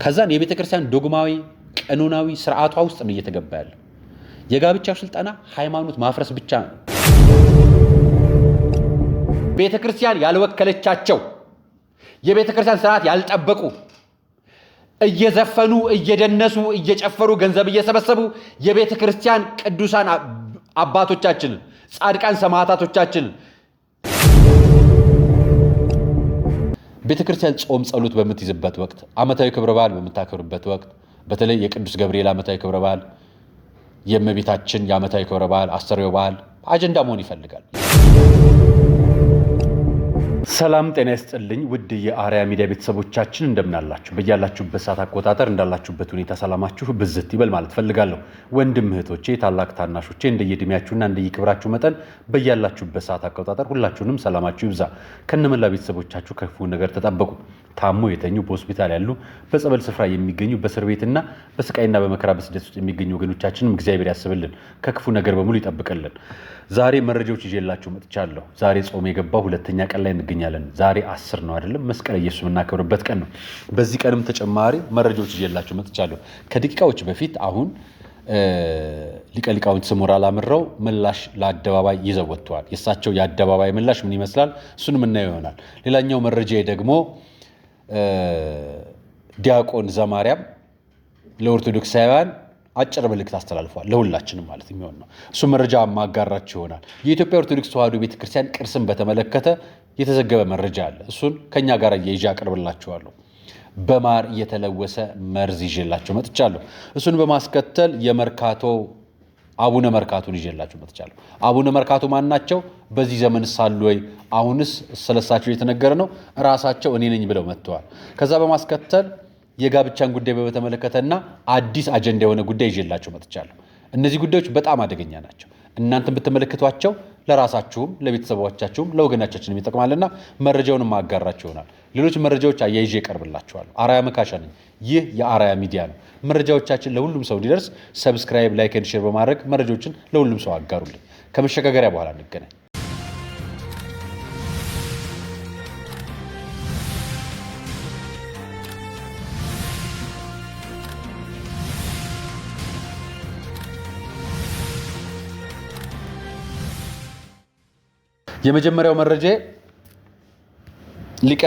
ከዛን የቤተክርስቲያን ዶግማዊ ቀኖናዊ ስርዓቷ ውስጥ ነው እየተገባ ያለው። የጋብቻው ስልጣና ሃይማኖት ማፍረስ ብቻ ነው። ቤተክርስቲያን ያልወከለቻቸው የቤተክርስቲያን ስርዓት ያልጠበቁ እየዘፈኑ እየደነሱ እየጨፈሩ ገንዘብ እየሰበሰቡ የቤተክርስቲያን ቅዱሳን አባቶቻችን ጻድቃን ሰማዕታቶቻችን ቤተክርስቲያን ጾም ጸሎት በምትይዝበት ወቅት ዓመታዊ ክብረ በዓል በምታከብርበት ወቅት በተለይ የቅዱስ ገብርኤል ዓመታዊ ክብረ በዓል የእመቤታችን የዓመታዊ ክብረ በዓል አስተርእዮ በዓል አጀንዳ መሆን ይፈልጋል። ሰላም ጤና ይስጥልኝ ውድ የአርያ ሚዲያ ቤተሰቦቻችን እንደምናላችሁ በእያላችሁበት ሰዓት አቆጣጠር እንዳላችሁበት ሁኔታ ሰላማችሁ ብዝት ይበል ማለት ፈልጋለሁ። ወንድም እህቶቼ ታላቅ ታናሾቼ እንደየእድሜያችሁና እንደየክብራችሁ መጠን በእያላችሁበት ሰዓት አቆጣጠር ሁላችሁንም ሰላማችሁ ይብዛ። ከነመላ ቤተሰቦቻችሁ ከክፉ ነገር ተጠበቁ። ታሞ የተኙ በሆስፒታል ያሉ በጸበል ስፍራ የሚገኙ በእስር ቤትና በስቃይና በመከራ በስደት ውስጥ የሚገኙ ወገኖቻችንም እግዚአብሔር ያስብልን፣ ከክፉ ነገር በሙሉ ይጠብቅልን። ዛሬ መረጃዎች ይዤላችሁ መጥቻለሁ። ዛሬ ጾም የገባው ሁለተኛ ቀን ላይ እንገኛለን። ዛሬ 10 ነው አይደለም? መስቀል ኢየሱስ የምናከብርበት ቀን ነው። በዚህ ቀንም ተጨማሪ መረጃዎች ይዤላችሁ መጥቻለሁ። ከደቂቃዎች በፊት አሁን ሊቀ ሊቃውንት ስሙር አላምረው ምላሽ ለአደባባይ ይዘው ወጥተዋል። የእሳቸው የአደባባይ ምላሽ ምን ይመስላል? እሱን የምናየው ይሆናል። ሌላኛው መረጃ ደግሞ ዲያቆን ዘማርያም ለኦርቶዶክሳውያን አጭር መልእክት አስተላልፏል። ለሁላችንም ማለት የሚሆን ነው። እሱ መረጃ ማጋራችሁ ይሆናል። የኢትዮጵያ ኦርቶዶክስ ተዋሕዶ ቤተክርስቲያን ቅርስን በተመለከተ የተዘገበ መረጃ አለ። እሱን ከኛ ጋር እየይዤ አቀርብላችኋለሁ። በማር እየተለወሰ መርዝ ይዤላችሁ መጥቻለሁ። እሱን በማስከተል የመርካቶ አቡነ መርካቶን ይዤላችሁ መጥቻለሁ። አቡነ መርካቶ ማን ናቸው? በዚህ ዘመን ሳሉ ወይ? አሁንስ ስለሳቸው የተነገረ ነው? ራሳቸው እኔ ነኝ ብለው መጥተዋል። ከዛ በማስከተል የጋብቻን ጉዳይ በተመለከተና አዲስ አጀንዳ የሆነ ጉዳይ ይዤላችሁ መጥቻለሁ። እነዚህ ጉዳዮች በጣም አደገኛ ናቸው። እናንተም ብትመለከቷቸው ለራሳችሁም ለቤተሰቦቻችሁም ለወገናቻችንም ይጠቅማልና መረጃውን ማጋራችሁ ይሆናል። ሌሎች መረጃዎች አያይዤ እቀርብላችኋለሁ። አርያ መካሻ ነኝ። ይህ የአርያ ሚዲያ ነው። መረጃዎቻችን ለሁሉም ሰው እንዲደርስ ሰብስክራይብ፣ ላይክ ኤንድ ሼር በማድረግ መረጃዎችን ለሁሉም ሰው አጋሩልኝ። ከመሸጋገሪያ በኋላ እንገናኝ። የመጀመሪያው መረጃ ሊቀ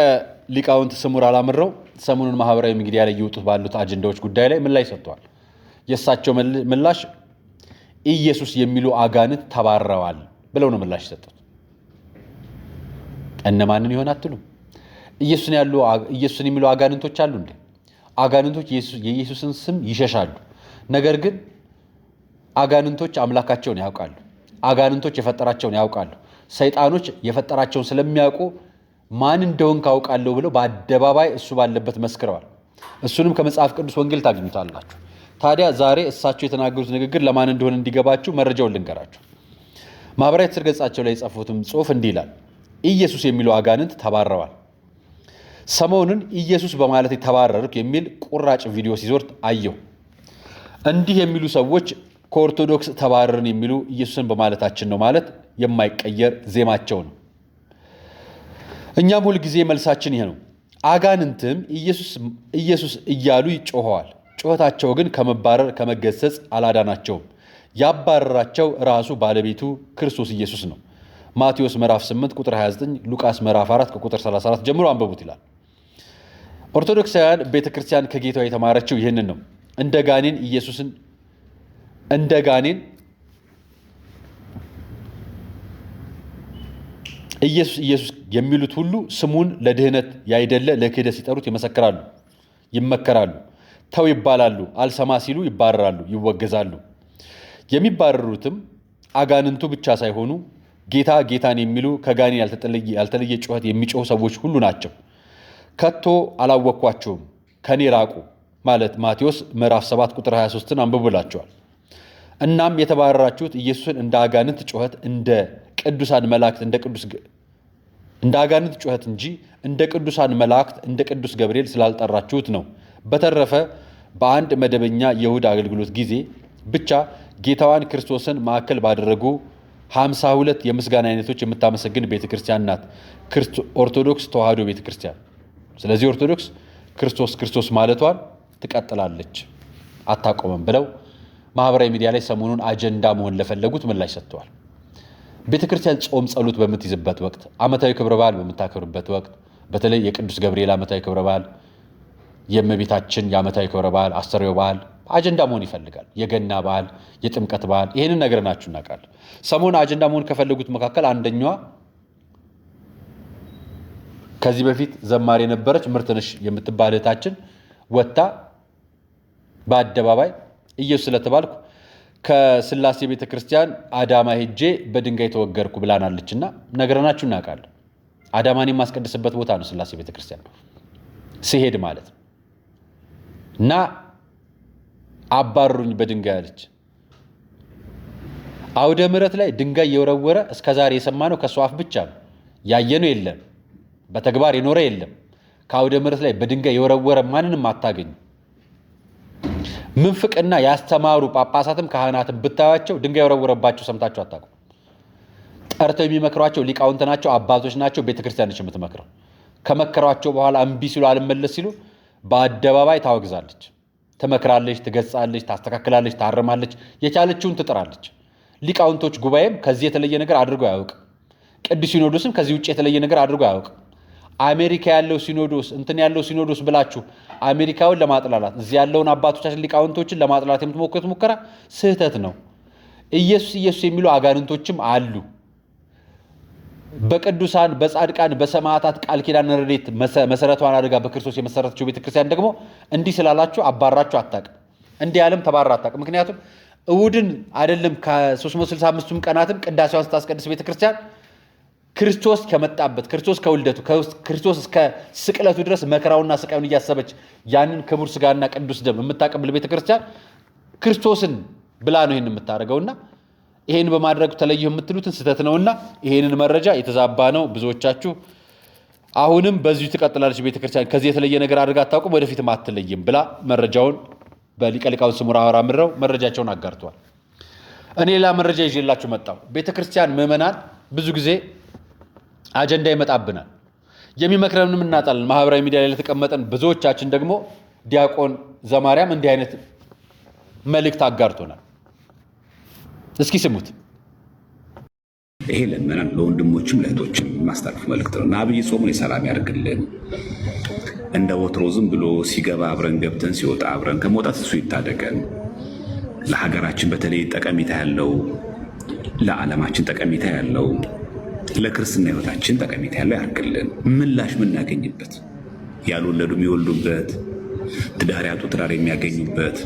ሊቃውንት ስሙር አላምረው ሰሞኑን ማህበራዊ ሚዲያ ላይ እየወጡት ባሉት አጀንዳዎች ጉዳይ ላይ ምላሽ ሰጥተዋል። የእሳቸው ምላሽ ኢየሱስ የሚሉ አጋንንት ተባረዋል ብለው ነው ምላሽ ሰጡት። እነማንን ይሆን አትሉም? ኢየሱስን የሚሉ አጋንንቶች አሉ እንዴ? አጋንንቶች የኢየሱስን ስም ይሸሻሉ። ነገር ግን አጋንንቶች አምላካቸውን ያውቃሉ። አጋንንቶች የፈጠራቸውን ያውቃሉ። ሰይጣኖች የፈጠራቸውን ስለሚያውቁ ማን እንደሆን ካውቃለሁ ብለው በአደባባይ እሱ ባለበት መስክረዋል። እሱንም ከመጽሐፍ ቅዱስ ወንጌል ታገኙታላችሁ። ታዲያ ዛሬ እሳቸው የተናገሩት ንግግር ለማን እንደሆነ እንዲገባችሁ መረጃውን ልንገራችሁ። ማህበራዊ ትስስር ገጻቸው ላይ የጻፉትም ጽሑፍ እንዲህ ይላል። ኢየሱስ የሚሉ አጋንንት ተባረዋል። ሰሞኑን ኢየሱስ በማለት የተባረሩት የሚል ቁራጭ ቪዲዮ ሲዞር አየሁ። እንዲህ የሚሉ ሰዎች ከኦርቶዶክስ ተባረርን የሚሉ ኢየሱስን በማለታችን ነው ማለት የማይቀየር ዜማቸው ነው። እኛም ሁል ጊዜ መልሳችን ይሄ ነው። አጋንንትም ኢየሱስ እያሉ ይጮኸዋል። ጩኸታቸው ግን ከመባረር ከመገሰጽ አላዳናቸውም። ያባረራቸው ራሱ ባለቤቱ ክርስቶስ ኢየሱስ ነው። ማቴዎስ ምዕራፍ 8 ቁጥር 29፣ ሉቃስ ምዕራፍ 4 ከቁጥር 34 ጀምሮ አንበቡት ይላል። ኦርቶዶክሳውያን ቤተክርስቲያን ከጌታዋ የተማረችው ይህንን ነው። እንደ ጋኔን ኢየሱስ የሚሉት ሁሉ ስሙን ለድህነት ያይደለ ለክህደት ሲጠሩት ይመከራሉ፣ ተው ይባላሉ፣ አልሰማ ሲሉ ይባረራሉ፣ ይወገዛሉ። የሚባረሩትም አጋንንቱ ብቻ ሳይሆኑ ጌታ ጌታን የሚሉ ከጋኔን ያልተለየ ጩኸት የሚጮሁ ሰዎች ሁሉ ናቸው። ከቶ አላወቅኳቸውም ከኔ ራቁ ማለት ማቴዎስ ምዕራፍ 7 ቁጥር 23ን አንብቡላቸዋል። እናም የተባረራችሁት ኢየሱስን እንደ አጋንንት ጩኸት እንደ ቅዱሳን መላእክት እንደ አጋንንት ጩኸት እንጂ እንደ ቅዱሳን መላእክት እንደ ቅዱስ ገብርኤል ስላልጠራችሁት ነው። በተረፈ በአንድ መደበኛ የእሁድ አገልግሎት ጊዜ ብቻ ጌታዋን ክርስቶስን ማዕከል ባደረጉ 52 የምስጋና አይነቶች የምታመሰግን ቤተክርስቲያን ናት ኦርቶዶክስ ተዋሕዶ ቤተክርስቲያን። ስለዚህ ኦርቶዶክስ ክርስቶስ ማለቷን ትቀጥላለች፣ አታቆምም ብለው ማህበራዊ ሚዲያ ላይ ሰሞኑን አጀንዳ መሆን ለፈለጉት ምላሽ ሰጥተዋል። ቤተክርስቲያን ጾም ጸሎት በምትይዝበት ወቅት፣ ዓመታዊ ክብረ በዓል በምታከብርበት ወቅት፣ በተለይ የቅዱስ ገብርኤል ዓመታዊ ክብረ በዓል፣ የእመቤታችን የዓመታዊ ክብረ በዓል፣ አስተርእዮ በዓል አጀንዳ መሆን ይፈልጋል። የገና በዓል፣ የጥምቀት በዓል ይህንን ነግረናችሁ እናውቃለን። ሰሞኑን አጀንዳ መሆን ከፈለጉት መካከል አንደኛዋ ከዚህ በፊት ዘማሪ የነበረች ምርትነሽ የምትባል እህታችን ወጥታ በአደባባይ ኢየሱስ ስለተባልኩ ከስላሴ ቤተክርስቲያን አዳማ ሄጄ በድንጋይ ተወገርኩ ብላናለችና ነግረናችሁ እናውቃለን። አዳማን የማስቀድስበት ቦታ ነው ስላሴ ቤተክርስቲያን ሲሄድ ማለት ነው። እና አባሩኝ በድንጋይ አለች። አውደ ምሕረት ላይ ድንጋይ የወረወረ እስከዛሬ የሰማነው ከሷ አፍ ብቻ ነው። ያየነው የለም፣ በተግባር የኖረ የለም። ከአውደ ምሕረት ላይ በድንጋይ የወረወረ ማንንም አታገኙ። ምንፍቅና ያስተማሩ ጳጳሳትም ካህናትም ብታያቸው ድንጋይ የወረወረባቸው ሰምታችሁ አታውቁም። ጠርተው የሚመክሯቸው ሊቃውንት ናቸው፣ አባቶች ናቸው። ቤተክርስቲያን ነች የምትመክረው። ከመከሯቸው በኋላ እምቢ ሲሉ አልመለስ ሲሉ በአደባባይ ታወግዛለች፣ ትመክራለች፣ ትገጻለች፣ ታስተካክላለች፣ ታርማለች፣ የቻለችውን ትጥራለች። ሊቃውንቶች ጉባኤም ከዚህ የተለየ ነገር አድርጎ አያውቅም። ቅዱስ ሲኖዶስም ከዚህ ውጭ የተለየ ነገር አድርጎ አያውቅም። አሜሪካ ያለው ሲኖዶስ እንትን ያለው ሲኖዶስ ብላችሁ አሜሪካውን ለማጥላላት እዚህ ያለውን አባቶቻችን ሊቃውንቶችን ለማጥላላት የምትሞክሩት ሙከራ ስህተት ነው። ኢየሱስ ኢየሱስ የሚሉ አጋንንቶችም አሉ። በቅዱሳን በጻድቃን በሰማዕታት ቃል ኪዳን ረድኤት መሰረቷን አድርጋ በክርስቶስ የመሰረተችው ቤተክርስቲያን ደግሞ እንዲህ ስላላችሁ አባራችሁ አታውቅም። እንዲህ ያለም ተባራ አታውቅም። ምክንያቱም እሑድን አይደለም ከ365ቱም ቀናትም ቅዳሴዋን ስታስቀድስ ቤተክርስቲያን ክርስቶስ ከመጣበት ክርስቶስ ከውልደቱ ክርስቶስ እስከ ስቅለቱ ድረስ መከራውና ስቃዩን እያሰበች ያንን ክቡር ስጋና ቅዱስ ደም የምታቀብል ቤተክርስቲያን ክርስቶስን ብላ ነው ይህን የምታደርገውና ይሄን በማድረግ ተለየው የምትሉትን ስህተት ነውና ይሄንን መረጃ የተዛባ ነው። ብዙዎቻችሁ አሁንም በዚሁ ትቀጥላለች ቤተክርስቲያን ከዚህ የተለየ ነገር አድርጋ አታውቅም፣ ወደፊትም አትለይም ብላ መረጃውን በሊቀ ሊቃውንት ስሙር አወራ ምረው መረጃቸውን አጋርተዋል። እኔ ሌላ መረጃ ይዤላችሁ መጣሁ። ቤተክርስቲያን ምዕመናን ብዙ ጊዜ አጀንዳ ይመጣብናል፣ የሚመክረንም እናጣለን። ማህበራዊ ሚዲያ ላይ ለተቀመጠን ብዙዎቻችን ደግሞ ዲያቆን ዘማርያም እንዲህ አይነት መልእክት አጋርቶናል። እስኪ ስሙት። ይሄ ለምናን ለወንድሞችም ለእህቶችም ማስተላለፍ መልእክት ነው። እና አብይ ጾሙን የሰላም ያደርግልን። እንደ ወትሮ ዝም ብሎ ሲገባ አብረን ገብተን ሲወጣ አብረን ከመውጣት እሱ ይታደገን። ለሀገራችን በተለይ ጠቀሜታ ያለው፣ ለዓለማችን ጠቀሜታ ያለው፣ ለክርስትና ህይወታችን ጠቀሜታ ያለው ያደርግልን። ምላሽ የምናገኝበት፣ ያልወለዱ የሚወልዱበት፣ ትዳር ያጡ ትዳር የሚያገኙበት፣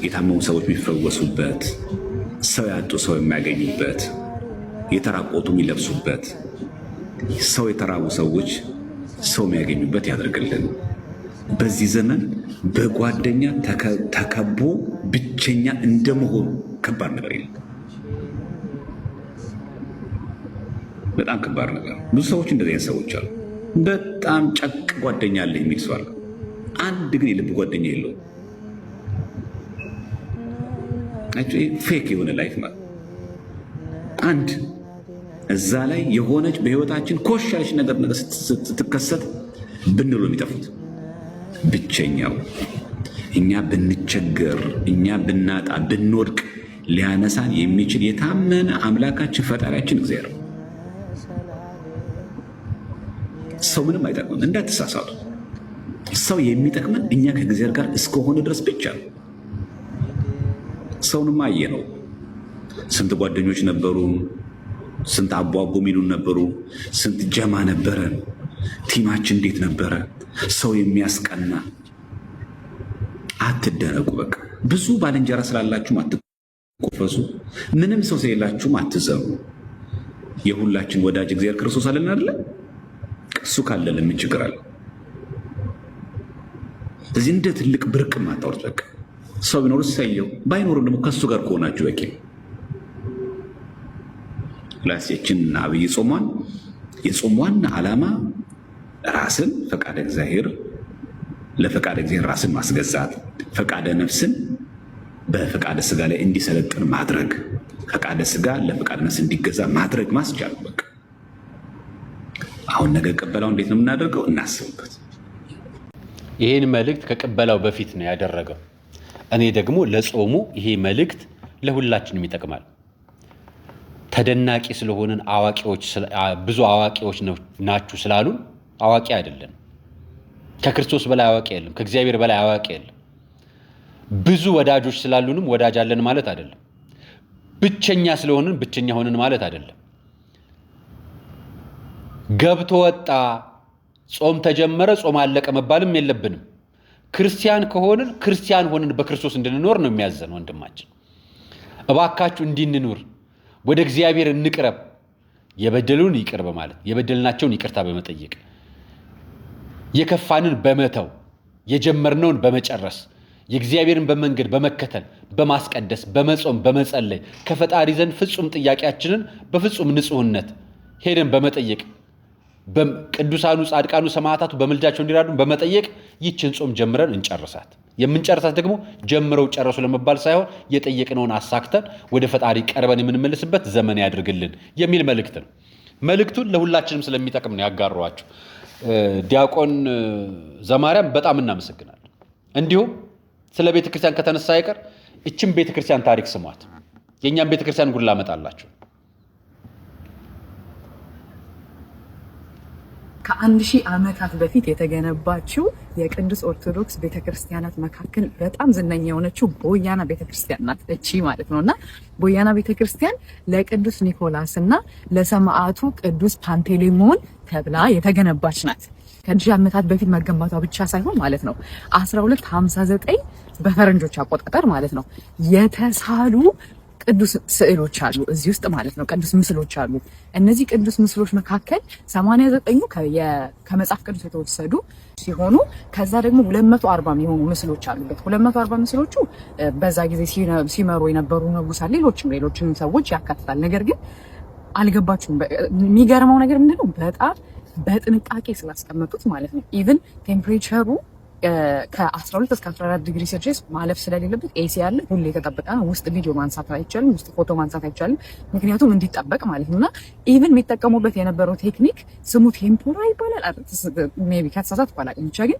የታመሙ ሰዎች የሚፈወሱበት፣ ሰው ያጡ ሰው የሚያገኙበት፣ የተራቆቱ የሚለብሱበት፣ ሰው የተራቡ ሰዎች ሰው የሚያገኙበት ያደርግልን። በዚህ ዘመን በጓደኛ ተከቦ ብቸኛ እንደመሆኑ ከባድ ነገር የለም። በጣም ከባድ ነገር። ብዙ ሰዎች እንደዚህ አይነት ሰዎች አሉ። በጣም ጨቅ ጓደኛ አለ የሚል ሰው አለ። አንድ ግን የልብ ጓደኛ የለውም። ፌክ የሆነ ላይፍ ማለት አንድ እዛ ላይ የሆነች በህይወታችን ኮሽ ያለች ነገር ስትከሰት ብንሎ የሚጠፉት ብቸኛው እኛ ብንቸገር እኛ ብናጣ ብንወድቅ ሊያነሳን የሚችል የታመነ አምላካችን ፈጣሪያችን እግዚአብሔር ነው። ሰው ምንም አይጠቅምም፣ እንዳትሳሳቱ። ሰው የሚጠቅመን እኛ ከእግዚአብሔር ጋር እስከሆነ ድረስ ብቻ ነው። ሰውንማ አየነው። ስንት ጓደኞች ነበሩ፣ ስንት አቦ አቦ ሚሉን ነበሩ፣ ስንት ጀማ ነበረን። ቲማችን እንዴት ነበረ? ሰው የሚያስቀና። አትደነቁ። በቃ ብዙ ባልንጀራ ስላላችሁም አትቆፈሱ፣ ምንም ሰው ስለሌላችሁም አትዘኑ። የሁላችን ወዳጅ እግዚአብሔር ክርስቶስ አለን አይደለ? እሱ ካለ ለምን ችግር አለ? እዚህ እንደ ትልቅ ብርቅ ማታወርት። በቃ ሰው ቢኖር ሳይየው ባይኖርም ደግሞ ከሱ ጋር ከሆናችሁ በቂ። ላሴችን አብይ ጾሟን የጾም ዋና ዓላማ ራስን ፈቃደ እግዚአብሔር ለፈቃደ እግዚአብሔር ራስን ማስገዛት፣ ፈቃደ ነፍስን በፈቃደ ስጋ ላይ እንዲሰለጥን ማድረግ፣ ፈቃደ ስጋ ለፈቃደ ነፍስ እንዲገዛ ማድረግ ማስቻል። በቃ አሁን ነገ ቀበላው እንዴት ነው የምናደርገው? እናስብበት። ይሄን መልእክት ከቀበላው በፊት ነው ያደረገው። እኔ ደግሞ ለጾሙ ይሄ መልእክት ለሁላችንም ይጠቅማል። ተደናቂ ስለሆነን አዋቂዎች ብዙ አዋቂዎች ናችሁ ስላሉን አዋቂ አይደለም። ከክርስቶስ በላይ አዋቂ የለም። ከእግዚአብሔር በላይ አዋቂ የለም። ብዙ ወዳጆች ስላሉንም ወዳጅ አለን ማለት አይደለም። ብቸኛ ስለሆነን ብቸኛ ሆነን ማለት አይደለም። ገብቶ ወጣ፣ ጾም ተጀመረ፣ ጾም አለቀ መባልም የለብንም። ክርስቲያን ከሆንን ክርስቲያን ሆነን በክርስቶስ እንድንኖር ነው የሚያዘን ወንድማችን። እባካችሁ እንድንኖር ወደ እግዚአብሔር እንቅረብ። የበደሉን ይቅር በማለት የበደልናቸውን ይቅርታ በመጠየቅ የከፋንን በመተው የጀመርነውን በመጨረስ የእግዚአብሔርን በመንገድ በመከተል በማስቀደስ በመጾም በመጸለይ ከፈጣሪ ዘንድ ፍጹም ጥያቄያችንን በፍጹም ንጹህነት ሄደን በመጠየቅ ቅዱሳኑ ጻድቃኑ ሰማዕታቱ በመልጃቸው እንዲራዱን በመጠየቅ ይችን ጾም ጀምረን እንጨርሳት። የምንጨርሳት ደግሞ ጀምረው ጨረሱ ለመባል ሳይሆን የጠየቅነውን አሳክተን ወደ ፈጣሪ ቀርበን የምንመልስበት ዘመን ያድርግልን የሚል መልእክት ነው። መልእክቱን ለሁላችንም ስለሚጠቅም ነው ያጋሯችሁ። ዲያቆን ዘማርያም በጣም እናመሰግናለን። እንዲሁም ስለ ቤተክርስቲያን ከተነሳ አይቀር እችም ቤተክርስቲያን ታሪክ ስሟት። የኛም ቤተክርስቲያን ጉድ ላመጣላችሁ። ከ1000 ዓመታት በፊት የተገነባችው የቅዱስ ኦርቶዶክስ ቤተክርስቲያናት መካከል በጣም ዝነኛ የሆነችው ቦያና ቤተክርስቲያን ናት እቺ ማለት ነውና ቦያና ቤተክርስቲያን ለቅዱስ ኒኮላስ እና ለሰማዕቱ ቅዱስ ፓንቴሌሞን ተብላ የተገነባች ናት። ከ1000 ዓመታት በፊት መገንባቷ ብቻ ሳይሆን ማለት ነው 1259 በፈረንጆች አቆጣጠር ማለት ነው የተሳሉ ቅዱስ ስዕሎች አሉ እዚህ ውስጥ ማለት ነው። ቅዱስ ምስሎች አሉ። እነዚህ ቅዱስ ምስሎች መካከል 89ኙ ከመጽሐፍ ቅዱስ የተወሰዱ ሲሆኑ ከዛ ደግሞ 240 የሚሆኑ ምስሎች አሉበት። 240 ምስሎቹ በዛ ጊዜ ሲመሩ የነበሩ ንጉሳን ሌሎችም ሰዎች ያካትታል። ነገር ግን አልገባችሁም? የሚገርመው ነገር ምንድነው? በጣም በጥንቃቄ ስላስቀመጡት ማለት ነው። ኢቭን ቴምፕሬቸሩ ከ12 እስከ 14 ዲግሪ ሴልሺየስ ማለፍ ስለሌለበት ኤሲ ያለ ሁሌ የተጠበቀ ነው። ውስጥ ቪዲዮ ማንሳት አይቻልም፣ ውስጥ ፎቶ ማንሳት አይቻልም። ምክንያቱም እንዲጠበቅ ማለት ነውና ኢቭን የሚጠቀሙበት የነበረው ቴክኒክ ስሙ ቴምፖራ ይባላል። ሜቢ ከተሳሳትኩ አላውቅም፣ ብቻ ግን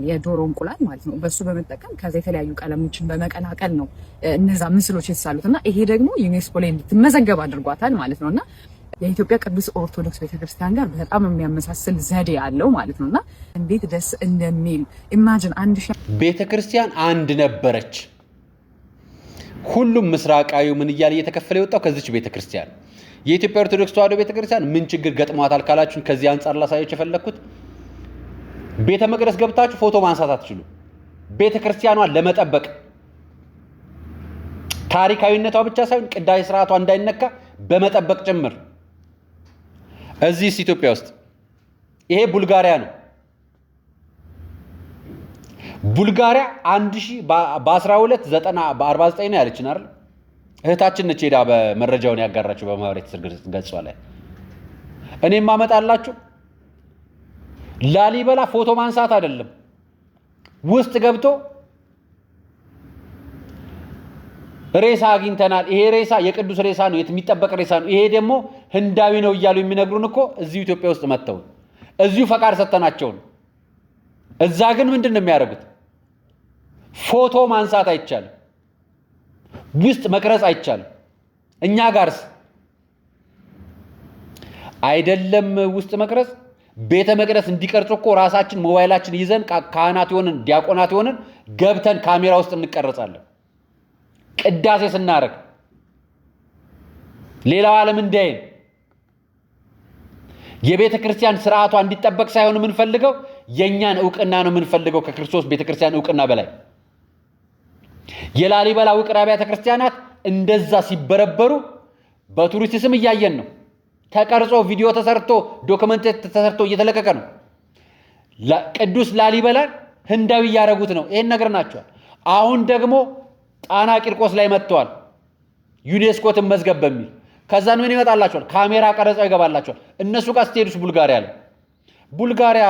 የዶሮ እንቁላል ማለት ነው። በሱ በመጠቀም ከዛ የተለያዩ ቀለሞችን በመቀላቀል ነው እነዛ ምስሎች የተሳሉትና ይሄ ደግሞ ዩኔስኮ ላይ እንድትመዘገብ አድርጓታል ማለት ነውና የኢትዮጵያ ቅዱስ ኦርቶዶክስ ቤተክርስቲያን ጋር በጣም የሚያመሳስል ዘዴ ያለው ማለት ነውና እንዴት ደስ እንደሚል ኢማጂን። 1000 ቤተክርስቲያን አንድ ነበረች። ሁሉም ምስራቃዊ ምን እያለ እየተከፈለ የወጣው ከዚች ቤተክርስቲያን። የኢትዮጵያ ኦርቶዶክስ ተዋሕዶ ቤተክርስቲያን ምን ችግር ገጥሟታል ካላችሁን ከዚህ አንጻር ላሳያችሁ የፈለኩት ቤተ መቅደስ ገብታችሁ ፎቶ ማንሳት አትችሉ። ቤተክርስቲያኗን ለመጠበቅ ታሪካዊነቷ ብቻ ሳይሆን ቅዳሴ ስርዓቷ እንዳይነካ በመጠበቅ ጭምር እዚህ ኢትዮጵያ ውስጥ ይሄ ቡልጋሪያ ነው። ቡልጋሪያ 1249 ነው ያለችን አይደል? እህታችን ነች ሄዳ በመረጃውን ያጋራችሁ በማህበራዊ ትስስር ገጿ ላይ። እኔም ማመጣላችሁ ላሊበላ ፎቶ ማንሳት አይደለም፣ ውስጥ ገብቶ ሬሳ አግኝተናል፣ ይሄ ሬሳ የቅዱስ ሬሳ ነው፣ የሚጠበቅ ሬሳ ነው፣ ይሄ ደግሞ ህንዳዊ ነው እያሉ የሚነግሩን እኮ እዚሁ ኢትዮጵያ ውስጥ መጥተው እዚሁ ፈቃድ ሰተናቸው። እዛ ግን ምንድን ነው የሚያደርጉት? ፎቶ ማንሳት አይቻልም፣ ውስጥ መቅረጽ አይቻልም። እኛ ጋርስ አይደለም ውስጥ መቅረጽ፣ ቤተ መቅደስ እንዲቀርጹ እኮ ራሳችን ሞባይላችን ይዘን ካህናት ይሆንን ዲያቆናት ይሆንን ገብተን ካሜራ ውስጥ እንቀረጻለን። ቅዳሴ ስናረግ ሌላው ዓለም እንዳይን የቤተ ክርስቲያን ስርዓቷ እንዲጠበቅ ሳይሆን የምንፈልገው የኛን ዕውቅና ነው የምንፈልገው። ከክርስቶስ ቤተ ክርስቲያን ዕውቅና በላይ የላሊበላ ውቅር አብያተ ክርስቲያናት እንደዛ ሲበረበሩ በቱሪስት ስም እያየን ነው። ተቀርጾ ቪዲዮ ተሰርቶ ዶክመንት ተሰርቶ እየተለቀቀ ነው። ቅዱስ ላሊበላ ህንዳዊ እያደረጉት ነው። ይሄን ነገር ናቸዋል። አሁን ደግሞ ጣና ቂርቆስ ላይ መጥተዋል። ዩኔስኮትን መዝገብ በሚል ከዛን ምን ይመጣላቸዋል? ካሜራ ቀረጻው ይገባላቸዋል። እነሱ ጋር ስትሄዱስ ቡልጋሪያ ላይ ቡልጋሪያ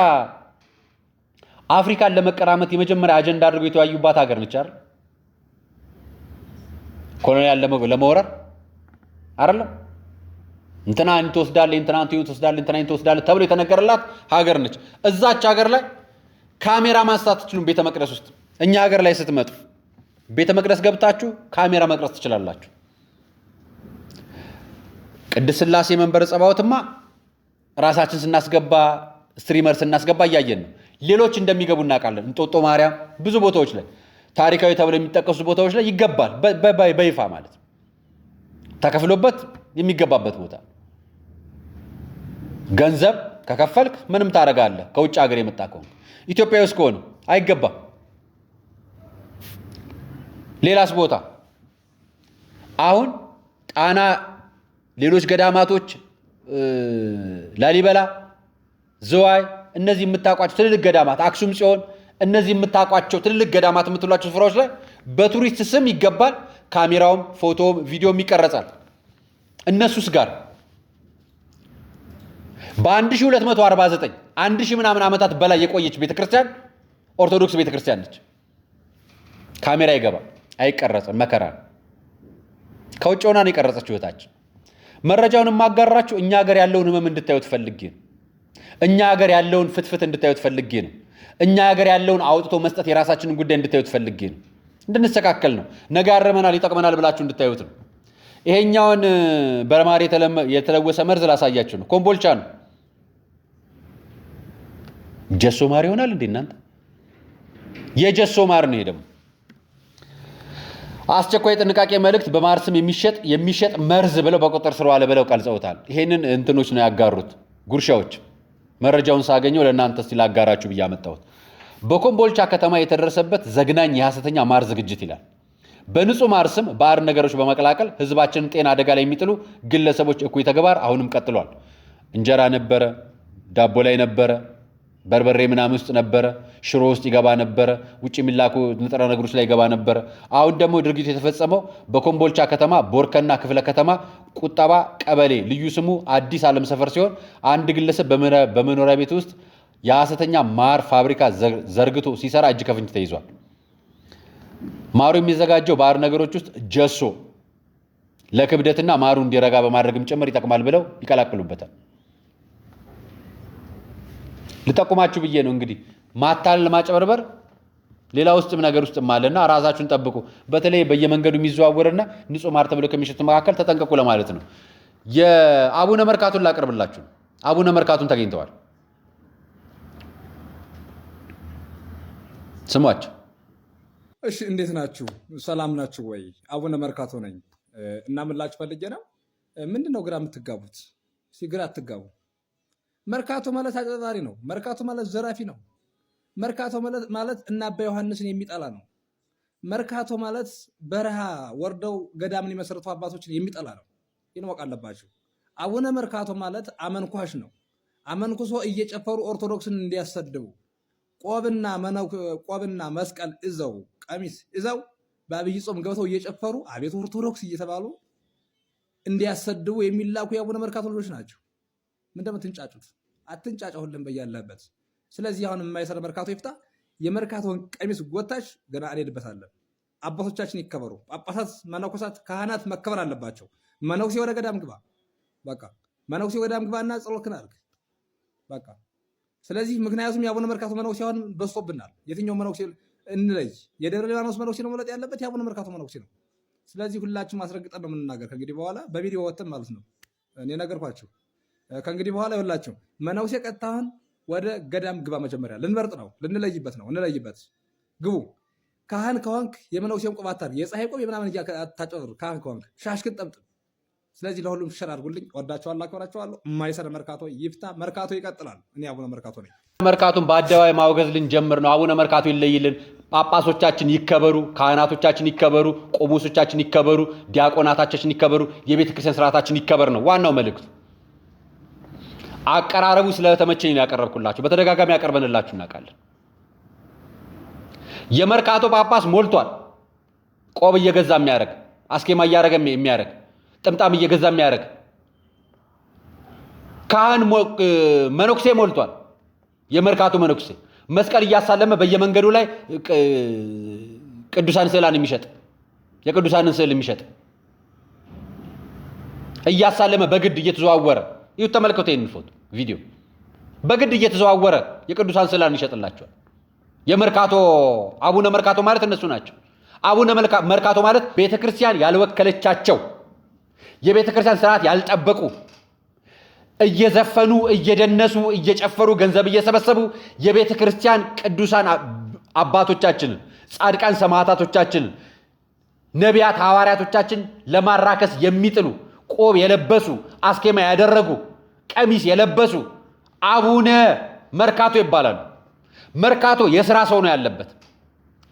አፍሪካን ለመቀራመት የመጀመሪያ አጀንዳ አድርገው የተወያዩባት ሀገር ነች አይደል? ኮሎኒያል ለመወረር አይደለም። እንትና እንትወስዳለ እንትና እንትወስዳለ እንትና እንትወስዳለ ተብሎ የተነገረላት ሀገር ነች። እዛች ሀገር ላይ ካሜራ ማንሳት ትችሉም። ቤተ መቅደስ ውስጥ እኛ ሀገር ላይ ስትመጡ ቤተ መቅደስ ገብታችሁ ካሜራ መቅረጽ ትችላላችሁ። ቅድስት ሥላሴ መንበረ ጸባዖትማ ራሳችን ስናስገባ ስትሪመር ስናስገባ እያየን ነው። ሌሎች እንደሚገቡ እናውቃለን። እንጦጦ ማርያም ብዙ ቦታዎች ላይ ታሪካዊ ተብለው የሚጠቀሱ ቦታዎች ላይ ይገባል። በይፋ ማለት ተከፍሎበት የሚገባበት ቦታ። ገንዘብ ከከፈልክ ምንም ታደርጋለህ። ከውጭ ሀገር የመጣ ከሆነ ኢትዮጵያ ውስጥ ከሆነ አይገባም። ሌላስ ቦታ አሁን ጣና፣ ሌሎች ገዳማቶች፣ ላሊበላ፣ ዝዋይ፣ እነዚህ የምታውቋቸው ትልልቅ ገዳማት፣ አክሱም ጽዮን፣ እነዚህ የምታውቋቸው ትልልቅ ገዳማት የምትሏቸው ስፍራዎች ላይ በቱሪስት ስም ይገባል። ካሜራውም ፎቶም ቪዲዮም ይቀረጻል። እነሱስ ጋር በ1249 1000 ምናምን ዓመታት በላይ የቆየች ቤተክርስቲያን ኦርቶዶክስ ቤተክርስቲያን ነች። ካሜራ ይገባ አይቀረጽም። መከራ ነው። ከውጭ ሆና ነው የቀረጸችው እህታችን። መረጃውን የማጋራችሁ እኛ ሀገር ያለውን ህመም እንድታዩት ፈልጌ ነው። እኛ ሀገር ያለውን ፍትፍት እንድታዩት ፈልጌ ነው። እኛ ሀገር ያለውን አውጥቶ መስጠት የራሳችንን ጉዳይ እንድታዩት ፈልጌ ነው። እንድንስተካከል ነው። ነገ ያረመናል ይጠቅመናል ብላችሁ እንድታዩት ነው። ይሄኛውን በማር የተለወሰ መርዝ ላሳያችሁ ነው። ኮምቦልቻ ነው። ጀሶ ማር ይሆናል እንዴ እናንተ? የጀሶ ማር ነው። ደግሞ አስቸኳይ ጥንቃቄ መልእክት በማር ስም የሚሸጥ መርዝ ብለው በቁጥጥር ስር ዋለ ብለው ቀልጸውታል። ይሄንን እንትኖች ነው ያጋሩት ጉርሻዎች። መረጃውን ሳገኘው ለእናንተ እስቲ ላጋራችሁ ብዬ አመጣሁት። በኮምቦልቻ ከተማ የተደረሰበት ዘግናኝ የሐሰተኛ ማር ዝግጅት ይላል። በንጹህ ማር ስም ባዕድ ነገሮች በመቀላቀል ህዝባችንን ጤና አደጋ ላይ የሚጥሉ ግለሰቦች እኩይ ተግባር አሁንም ቀጥሏል። እንጀራ ነበረ፣ ዳቦ ላይ ነበረ፣ በርበሬ ምናምን ውስጥ ነበረ፣ ሽሮ ውስጥ ይገባ ነበረ፣ ውጭ የሚላኩ ንጥረ ነገሮች ላይ ይገባ ነበረ። አሁን ደግሞ ድርጊቱ የተፈጸመው በኮምቦልቻ ከተማ ቦርከና ክፍለ ከተማ ቁጠባ ቀበሌ ልዩ ስሙ አዲስ ዓለም ሰፈር ሲሆን አንድ ግለሰብ በመኖሪያ ቤት ውስጥ የሐሰተኛ ማር ፋብሪካ ዘርግቶ ሲሰራ እጅ ከፍንጅ ተይዟል። ማሩ የሚዘጋጀው ባዕድ ነገሮች ውስጥ ጀሶ ለክብደትና ማሩ እንዲረጋ በማድረግም ጭምር ይጠቅማል ብለው ይቀላቅሉበታል። ልጠቁማችሁ ብዬ ነው። እንግዲህ ማታለል፣ ማጨበርበር ሌላ ውስጥም ነገር ውስጥም አለና ራሳችሁን ጠብቁ። በተለይ በየመንገዱ የሚዘዋወርና ንጹህ ማር ተብሎ ከሚሸጡ መካከል ተጠንቀቁ ለማለት ነው። የአቡነ መርካቶን ላቀርብላችሁ። አቡነ መርካቶን ተገኝተዋል። ስሟቸው። እሺ፣ እንዴት ናችሁ? ሰላም ናችሁ ወይ? አቡነ መርካቶ ነኝ እና ምላችሁ ፈልጌ ነው። ምንድን ነው ግራ የምትጋቡት? ግራ አትጋቡ። መርካቶ ማለት አጭበርባሪ ነው። መርካቶ ማለት ዘራፊ ነው። መርካቶ ማለት እና አባ ዮሐንስን የሚጠላ ነው። መርካቶ ማለት በረሃ ወርደው ገዳምን የመሰረቱ አባቶችን የሚጠላ ነው። ይህን ማወቅ አለባችሁ። አቡነ መርካቶ ማለት አመንኳሽ ነው። አመንኩሶ እየጨፈሩ ኦርቶዶክስን እንዲያሰድቡ ቆብና መስቀል እዘው ቀሚስ እዘው በአብይ ጾም ገብተው እየጨፈሩ አቤት ኦርቶዶክስ እየተባሉ እንዲያሰድቡ የሚላኩ የአቡነ መርካቶ ልጆች ናቸው። ምን እንደምትንጫጩት አትንጫጫው፣ ሁሉም በያለበት። ስለዚህ አሁን የማይሰራ መርካቶ ይፍታ። የመርካቶን ቀሚስ ጎታች ገና እንሄድበታለን። አባቶቻችን ይከበሩ። ጳጳሳት፣ መነኮሳት፣ ካህናት መከበር አለባቸው። መነኩሴ ወደ ገዳም ግባ፣ በቃ መነኩሴ ወደ ገዳም ግባና ጸሎትህን አድርግ፣ በቃ። ስለዚህ ምክንያቱም የአቡነ መርካቶ መነኩሴ አሁን በዝቶብናል። የትኛው መነኩሴ እንለይ? የደብረ ሊባኖስ መነኩሴ ነው መለጥ ያለበት፣ የአቡነ መርካቶ መነኩሴ ነው። ስለዚህ ሁላችንም አስረግጠን ነው የምንናገር ከእንግዲህ በኋላ በቪዲዮ ወጥተን ማለት ነው። እኔ ነገርኳችሁ። ከእንግዲህ በኋላ ይኸውላችሁ መነኩሴ ቀጥታህን ወደ ገዳም ግባ። መጀመሪያ ልንመርጥ ነው፣ ልንለይበት ነው። እንለይበት፣ ግቡ። ካህን ከሆንክ የመነኩሴን ቆብ አታድርግ፣ የፀሐይ ቆብ የምናምን ታጨር። ካህን ከሆንክ ሻሽክን ጠምጥም። ስለዚህ ለሁሉም ሸር አድርጉልኝ። ወዳቸዋለሁ፣ አክብራቸዋለሁ። የማይሰራ መርካቶ ይፍታ። መርካቶ ይቀጥላል። እኔ አቡነ መርካቶ ነኝ። መርካቶን በአደባባይ ማውገዝ ልንጀምር ነው። አቡነ መርካቶ ይለይልን። ጳጳሶቻችን ይከበሩ፣ ካህናቶቻችን ይከበሩ፣ ቆሞሶቻችን ይከበሩ፣ ዲያቆናታችን ይከበሩ፣ የቤተ ክርስቲያን ስርዓታችን ይከበር ነው ዋናው መልእክቱ። አቀራረቡ ስለተመቸኝ ነው ያቀረብኩላችሁ። በተደጋጋሚ ያቀርበንላችሁ እናውቃለን። የመርካቶ ጳጳስ ሞልቷል። ቆብ እየገዛ የሚያደርግ አስኬማ እያደረገ የሚያደርግ ጥምጣም እየገዛ የሚያደርግ ካህን መነኩሴ ሞልቷል። የመርካቶ መነኩሴ መስቀል እያሳለመ በየመንገዱ ላይ ቅዱሳን ስዕላን የሚሸጥ የቅዱሳንን ስዕል የሚሸጥ እያሳለመ በግድ እየተዘዋወረ ይሁ ተመልከቱ። ይህን ፎቶ ቪዲዮ በግድ እየተዘዋወረ የቅዱሳን ስዕላን ይሸጥላቸዋል። የመርካቶ አቡነ መርካቶ ማለት እነሱ ናቸው። አቡነ መርካቶ ማለት ቤተክርስቲያን ያልወከለቻቸው የቤተክርስቲያን ስርዓት ያልጠበቁ እየዘፈኑ እየደነሱ እየጨፈሩ ገንዘብ እየሰበሰቡ የቤተክርስቲያን ቅዱሳን አባቶቻችንን ጻድቃን ሰማዕታቶቻችንን ነቢያት ሐዋርያቶቻችን ለማራከስ የሚጥሉ ቆብ የለበሱ አስኬማ ያደረጉ ቀሚስ የለበሱ አቡነ መርካቶ ይባላሉ። መርካቶ የሥራ ሰው ነው ያለበት።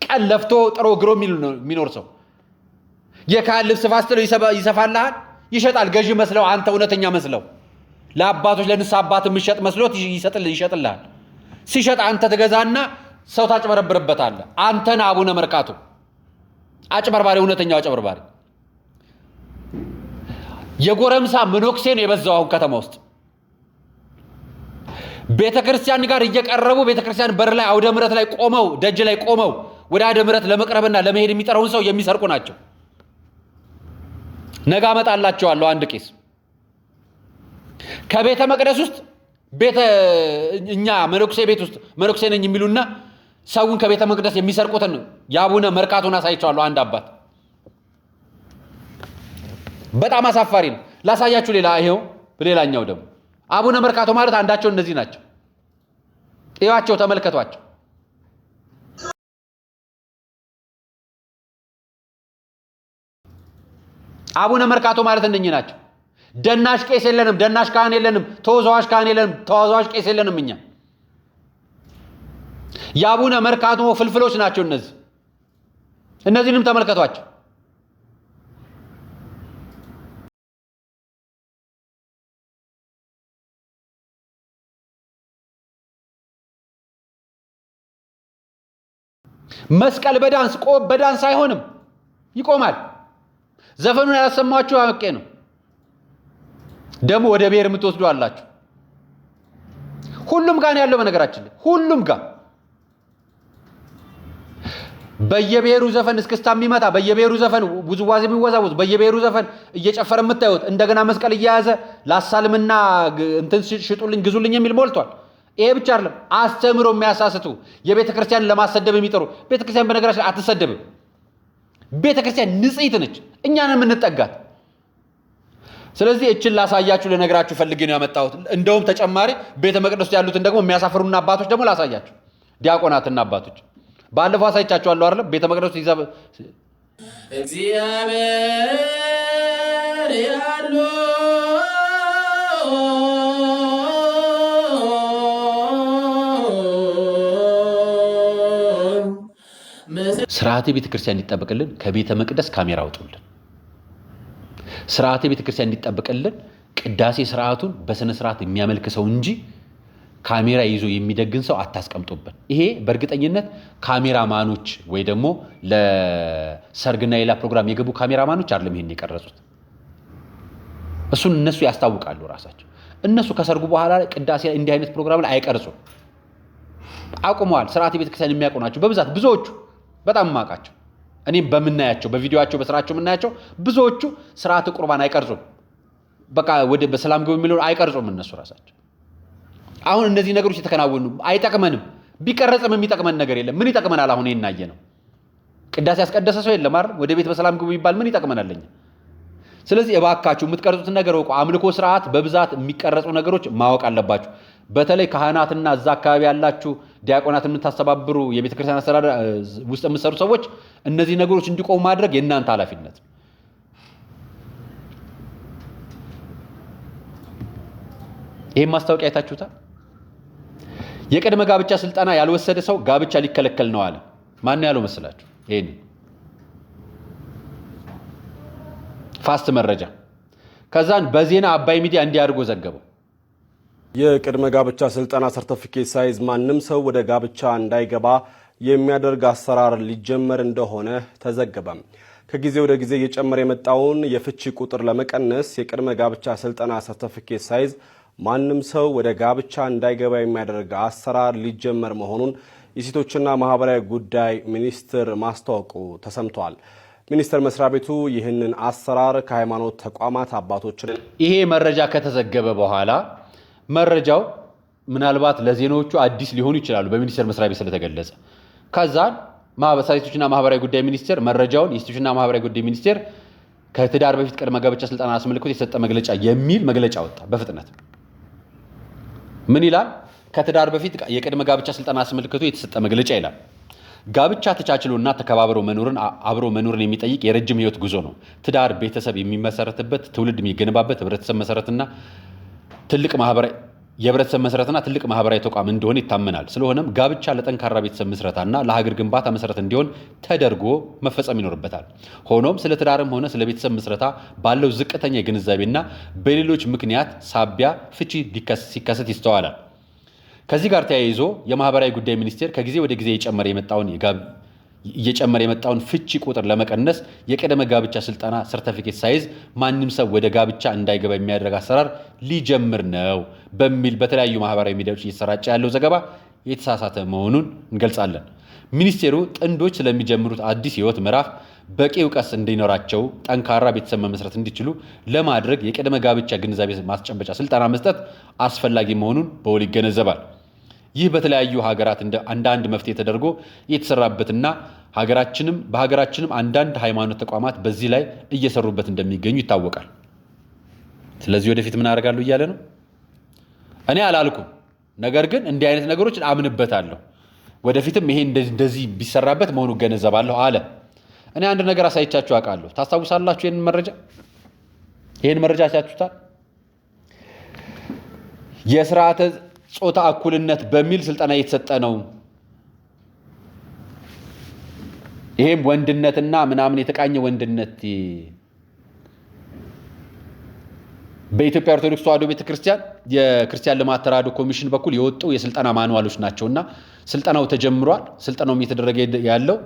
ቀን ለፍቶ ጥሮ ግሮ የሚኖር ሰው የካህን ልብስ ፋስትለው ይሰፋልሃል፣ ይሸጣል። ገዢ መስለው አንተ እውነተኛ መስለው ለአባቶች ለንስሐ አባት የሚሸጥ መስሎት ይሸጥልሃል። ሲሸጥ አንተ ትገዛና ሰው ታጭበረብርበታለህ። አንተን አቡነ መርካቶ አጭበርባሪ፣ እውነተኛው አጭበርባሪ። የጎረምሳ መነኩሴ ነው የበዛው አሁን ከተማ ውስጥ። ቤተክርስቲያን ጋር እየቀረቡ ቤተክርስቲያን በር ላይ አውደ ምሕረት ላይ ቆመው ደጅ ላይ ቆመው ወደ አውደ ምሕረት ለመቅረብና ለመሄድ የሚጠራውን ሰው የሚሰርቁ ናቸው። ነገ አመጣላቸዋለሁ አንድ ቄስ ከቤተ መቅደስ ውስጥ እኛ መነኩሴ ቤት ውስጥ መነኩሴ ነኝ የሚሉና ሰውን ከቤተ መቅደስ የሚሰርቁትን የአቡነ መርካቶን አሳይቻለሁ። አንድ አባት በጣም አሳፋሪ ነው። ላሳያችሁ ሌላ ይሄው ሌላኛው ደግሞ አቡነ መርካቶ ማለት አንዳቸው እነዚህ ናቸው። እዩዋቸው፣ ተመልከቷቸው። አቡነ መርካቶ ማለት እነኚህ ናቸው። ደናሽ ቄስ የለንም፣ ደናሽ ካህን የለንም፣ ተወዛዋዥ ካህን የለንም፣ ተወዛዋዥ ቄስ የለንም። እኛ የአቡነ መርካቶ ፍልፍሎች ናቸው እነዚህ። እነዚህንም ተመልከቷቸው። መስቀል በዳንስ ቆብ በዳንስ አይሆንም፣ ይቆማል። ዘፈኑን ያላሰማችሁ አመቄ ነው። ደግሞ ወደ ብሔር የምትወስዱ አላችሁ። ሁሉም ጋር ያለው በነገራችን ላይ ሁሉም ጋር በየብሔሩ ዘፈን እስክስታ የሚመጣ በየብሔሩ ዘፈን ውዝዋዜ የሚወዛወዝ በየብሔሩ ዘፈን እየጨፈረ የምታዩት እንደገና መስቀል እየያዘ ላሳልምና እንትን ሽጡልኝ ግዙልኝ የሚል ሞልቷል። ይሄ ብቻ አይደለም፣ አስተምሮ የሚያሳስቱ የቤተክርስቲያን ለማሰደብ የሚጠሩ። ቤተክርስቲያን በነገራችን ላይ አትሰደብም። ቤተክርስቲያን ንጽሕት ነች፣ እኛን የምንጠጋት። ስለዚህ እችን ላሳያችሁ ልነግራችሁ ፈልጌ ነው ያመጣሁት። እንደውም ተጨማሪ ቤተ መቅደስ ያሉትን ደግሞ የሚያሳፍሩና አባቶች ደግሞ ላሳያችሁ፣ ዲያቆናትና አባቶች። ባለፈው አሳይቻችኋለሁ አይደል? ቤተ መቅደስ ይዘብ እግዚአብሔር ያሉ ስርዓተ ቤተ ክርስቲያን እንዲጠበቅልን ከቤተ መቅደስ ካሜራ አውጡልን። ስርዓተ ቤተ ክርስቲያን እንዲጠበቅልን ቅዳሴ ስርዓቱን በስነ ስርዓት የሚያመልክ ሰው እንጂ ካሜራ ይዞ የሚደግን ሰው አታስቀምጡብን። ይሄ በእርግጠኝነት ካሜራማኖች ወይ ደግሞ ለሰርግና ሌላ ፕሮግራም የገቡ ካሜራማኖች አይደለም ይሄን የቀረጹት። እሱን እነሱ ያስታውቃሉ ራሳቸው። እነሱ ከሰርጉ በኋላ ቅዳሴ እንዲህ አይነት ፕሮግራም ላይ አይቀርጹም፣ አቁመዋል። ስርዓተ ቤተ ክርስቲያን የሚያውቁ ናቸው በብዛት ብዙዎቹ፣ በጣም ማቃቸው። እኔም በምናያቸው በቪዲዮአቸው በስራቸው የምናያቸው ብዙዎቹ ስርዓተ ቁርባን አይቀርጹም። በቃ ወደ በሰላም ግቡ የሚለው አይቀርጹም እነሱ ራሳቸው። አሁን እነዚህ ነገሮች የተከናወኑ አይጠቅመንም። ቢቀረጽም የሚጠቅመን ነገር የለም። ምን ይጠቅመናል? አሁን እናየ ነው። ቅዳሴ ያስቀደሰ ሰው የለም አይደል? ወደ ቤት በሰላም ግቡ ይባል ምን ይጠቅመናል? ስለዚህ እባካችሁ የምትቀርጹትን ነገር ወቁ። አምልኮ ስርዓት በብዛት የሚቀረጹ ነገሮች ማወቅ አለባችሁ። በተለይ ካህናትና እዛ አካባቢ ያላችሁ ዲያቆናት የምታስተባብሩ የቤተ ክርስቲያን አስተዳደር ውስጥ የምትሰሩ ሰዎች እነዚህ ነገሮች እንዲቆሙ ማድረግ የእናንተ ኃላፊነት። ይሄን ማስታወቂያ አይታችሁታል? የቅድመ ጋብቻ ስልጠና ያልወሰደ ሰው ጋብቻ ሊከለከል ነው አለ። ማን ያለው መስላችሁ? ይሄን ፋስት መረጃ ከዛን በዜና አባይ ሚዲያ እንዲያርጎ ዘገበው። የቅድመ ጋብቻ ስልጠና ሰርቲፊኬት ሳይዝ ማንም ሰው ወደ ጋብቻ እንዳይገባ የሚያደርግ አሰራር ሊጀመር እንደሆነ ተዘገበ። ከጊዜ ወደ ጊዜ እየጨመረ የመጣውን የፍቺ ቁጥር ለመቀነስ የቅድመ ጋብቻ ስልጠና ሰርቲፊኬት ሳይዝ ማንም ሰው ወደ ጋብቻ እንዳይገባ የሚያደርግ አሰራር ሊጀመር መሆኑን የሴቶችና ማህበራዊ ጉዳይ ሚኒስቴር ማስታወቁ ተሰምቷል። ሚኒስቴር መስሪያ ቤቱ ይህንን አሰራር ከሃይማኖት ተቋማት አባቶችን ይሄ መረጃ ከተዘገበ በኋላ መረጃው ምናልባት ለዜናዎቹ አዲስ ሊሆኑ ይችላሉ በሚኒስቴር መስሪያ ቤት ስለተገለጸ። ከዛን ሴቶችና ማህበራዊ ጉዳይ ሚኒስቴር መረጃውን የሴቶችና ማህበራዊ ጉዳይ ሚኒስቴር ከትዳር በፊት ቅድመ ጋብቻ ስልጠና አስመልክቶ የተሰጠ መግለጫ የሚል መግለጫ ወጣ በፍጥነት። ምን ይላል? ከትዳር በፊት የቅድመ ጋብቻ ስልጠና አስመልክቶ የተሰጠ መግለጫ ይላል። ጋብቻ ተቻችሎና ተከባብሮ መኖርን አብሮ መኖርን የሚጠይቅ የረጅም ህይወት ጉዞ ነው። ትዳር ቤተሰብ የሚመሰረትበት ትውልድ የሚገነባበት ህብረተሰብ መሰረትና ትልቅ ማህበራዊ ተቋም እንደሆነ ይታመናል። ስለሆነም ጋብቻ ለጠንካራ ቤተሰብ ምስረታና ለሀገር ግንባታ መሰረት እንዲሆን ተደርጎ መፈጸም ይኖርበታል። ሆኖም ስለ ትዳርም ሆነ ስለ ቤተሰብ ምስረታ ባለው ዝቅተኛ ግንዛቤና በሌሎች ምክንያት ሳቢያ ፍቺ ሲከሰት ይስተዋላል። ከዚህ ጋር ተያይዞ የማህበራዊ ጉዳይ ሚኒስቴር ከጊዜ ወደ ጊዜ እየጨመረ የመጣውን ፍቺ ቁጥር ለመቀነስ የቅድመ ጋብቻ ስልጠና ሰርተፊኬት ሳይዝ ማንም ሰው ወደ ጋብቻ እንዳይገባ የሚያደርግ አሰራር ሊጀምር ነው በሚል በተለያዩ ማህበራዊ ሚዲያዎች እየተሰራጨ ያለው ዘገባ የተሳሳተ መሆኑን እንገልጻለን። ሚኒስቴሩ ጥንዶች ስለሚጀምሩት አዲስ ህይወት ምዕራፍ በቂ እውቀት እንዲኖራቸው ጠንካራ ቤተሰብ መመስረት እንዲችሉ ለማድረግ የቅድመ ጋብቻ ግንዛቤ ማስጨበጫ ስልጠና መስጠት አስፈላጊ መሆኑን በውል ይገነዘባል። ይህ በተለያዩ ሀገራት እንደ አንድ መፍትሄ ተደርጎ የተሰራበትና በሀገራችንም አንዳንድ ሃይማኖት ተቋማት በዚህ ላይ እየሰሩበት እንደሚገኙ ይታወቃል። ስለዚህ ወደፊት ምን አደርጋለሁ እያለ ነው። እኔ አላልኩም፣ ነገር ግን እንዲህ አይነት ነገሮችን አምንበታለሁ። ወደፊትም ይሄ እንደዚህ ቢሰራበት መሆኑ እገነዘባለሁ አለ። እኔ አንድ ነገር አሳይቻችሁ አውቃለሁ። ታስታውሳላችሁ? ይሄን መረጃ አሳያችሁታል። የስርዓተ ጾታ እኩልነት በሚል ስልጠና እየተሰጠ ነው። ይሄም ወንድነትና ምናምን የተቃኘ ወንድነት በኢትዮጵያ ኦርቶዶክስ ተዋሕዶ ቤተክርስቲያን የክርስቲያን ልማት ተራድኦ ኮሚሽን በኩል የወጡ የስልጠና ማንዋሎች ናቸውና ስልጠናው ተጀምሯል። ስልጠናው እየተደረገ ያለው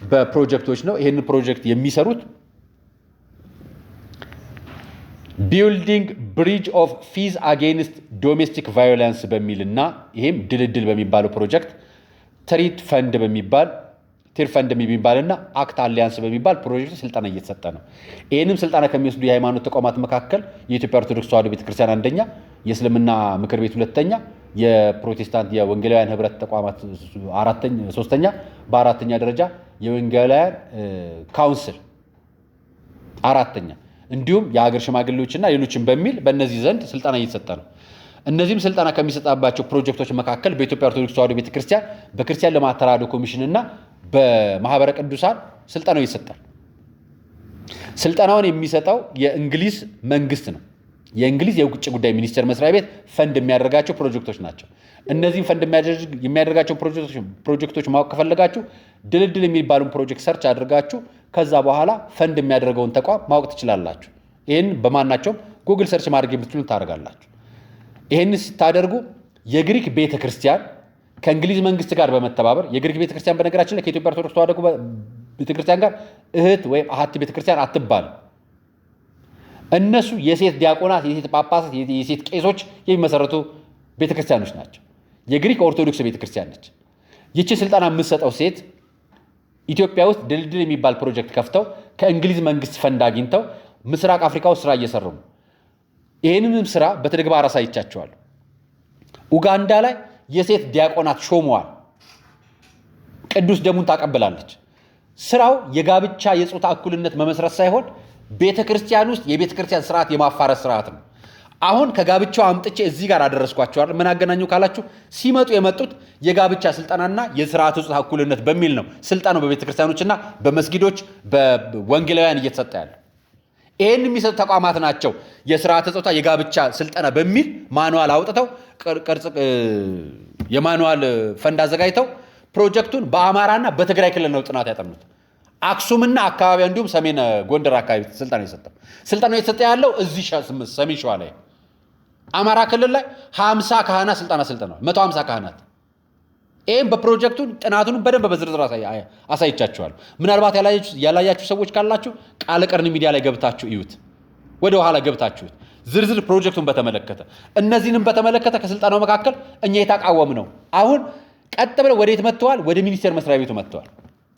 በፕሮጀክቶች ነው። ይሄን ፕሮጀክት የሚሰሩት ቢልዲንግ ብሪጅ ኦፍ ፒስ አጌንስት ዶሜስቲክ ቫዮለንስ በሚልና ይሄም ድልድል በሚባለው ፕሮጀክት ትሪት ፈንድ በሚባልና አክት አሊያንስ በሚባል ፕሮጀክት ስልጠና እየተሰጠ ነው። ይህንም ስልጠና ከሚወስዱ የሃይማኖት ተቋማት መካከል የኢትዮጵያ ኦርቶዶክስ ተዋሕዶ ቤተክርስቲያን አንደኛ፣ የእስልምና ምክር ቤት ሁለተኛ፣ የፕሮቴስታንት የወንጌላውያን ህብረት ተቋማት ሶስተኛ፣ በአራተኛ ደረጃ የወንጌላውያን ካውንስል አራተኛ፣ እንዲሁም የሀገር ሽማግሌዎችና ሌሎችን በሚል በእነዚህ ዘንድ ስልጠና እየተሰጠ ነው። እነዚህም ስልጠና ከሚሰጣባቸው ፕሮጀክቶች መካከል በኢትዮጵያ ኦርቶዶክስ ተዋሕዶ ቤተክርስቲያን በክርስቲያን ልማት ተራድኦ ኮሚሽንና በማህበረ ቅዱሳን ስልጠናው ይሰጣል። ስልጠናውን የሚሰጠው የእንግሊዝ መንግስት ነው። የእንግሊዝ የውጭ ጉዳይ ሚኒስቴር መስሪያ ቤት ፈንድ የሚያደርጋቸው ፕሮጀክቶች ናቸው። እነዚህም ፈንድ የሚያደርጋቸው ፕሮጀክቶች ማወቅ ከፈለጋችሁ ድልድል የሚባሉን ፕሮጀክት ሰርች አድርጋችሁ ከዛ በኋላ ፈንድ የሚያደርገውን ተቋም ማወቅ ትችላላችሁ። ይህን በማናቸውም ጉግል ሰርች ማድረግ የምትችሉ ታደርጋላችሁ። ይህን ስታደርጉ የግሪክ ቤተክርስቲያን ከእንግሊዝ መንግስት ጋር በመተባበር የግሪክ ቤተክርስቲያን በነገራችን ላይ ከኢትዮጵያ ኦርቶዶክስ ተዋሕዶ ቤተክርስቲያን ጋር እህት ወይም አሃቲ ቤተክርስቲያን አትባልም። እነሱ የሴት ዲያቆናት፣ የሴት ጳጳሳት፣ የሴት ቄሶች የሚመሰረቱ ቤተክርስቲያኖች ናቸው። የግሪክ ኦርቶዶክስ ቤተክርስቲያን ነች። ይቺ ስልጠና የምትሰጠው ሴት ኢትዮጵያ ውስጥ ድልድል የሚባል ፕሮጀክት ከፍተው ከእንግሊዝ መንግስት ፈንድ አግኝተው ምስራቅ አፍሪካ ውስጥ ስራ እየሰሩ ነው። ይህንንም ስራ በተግባር አሳይቻቸዋለሁ። ኡጋንዳ ላይ የሴት ዲያቆናት ሾመዋል። ቅዱስ ደሙን ታቀብላለች። ስራው የጋብቻ የጾታ እኩልነት መመስረት ሳይሆን ቤተክርስቲያን ውስጥ የቤተክርስቲያን ስርዓት የማፋረስ ስርዓት ነው። አሁን ከጋብቻው አምጥቼ እዚህ ጋር አደረስኳቸዋል። ምን አገናኘው ካላችሁ ሲመጡ የመጡት የጋብቻ ስልጠናና የስርዓተ ጾታ እኩልነት በሚል ነው። ስልጠናው በቤተክርስቲያኖችና በመስጊዶች በወንጌላውያን እየተሰጠ ያለው ይህን የሚሰጡ ተቋማት ናቸው። የስርዓተ ጾታ የጋብቻ ስልጠና በሚል ማኑዋል አውጥተው የማኑዋል ፈንድ አዘጋጅተው ፕሮጀክቱን በአማራና በትግራይ ክልል ነው ጥናት ያጠኑት። አክሱምና አካባቢያ እንዲሁም ሰሜን ጎንደር አካባቢ ስልጠና የሰጠው ስልጠናው የተሰጠ ያለው እዚህ ሰሜን ሸዋ ላይ አማራ ክልል ላይ 50 ካህናት ስልጠና ሰልጥነዋል። 150 ካህናት። ይህም በፕሮጀክቱን ጥናቱን በደንብ በዝርዝር አሳይቻችኋለሁ። ምናልባት ያላያችሁ ሰዎች ካላችሁ ቃለ ቀርኒ ሚዲያ ላይ ገብታችሁ እዩት። ወደ ኋላ ገብታችሁት ዝርዝር ፕሮጀክቱን በተመለከተ እነዚህንም በተመለከተ ከስልጠናው መካከል እኛ የተቃወም ነው። አሁን ቀጥ ብለው ወዴት መጥተዋል? ወደ ሚኒስቴር መስሪያ ቤቱ መጥተዋል።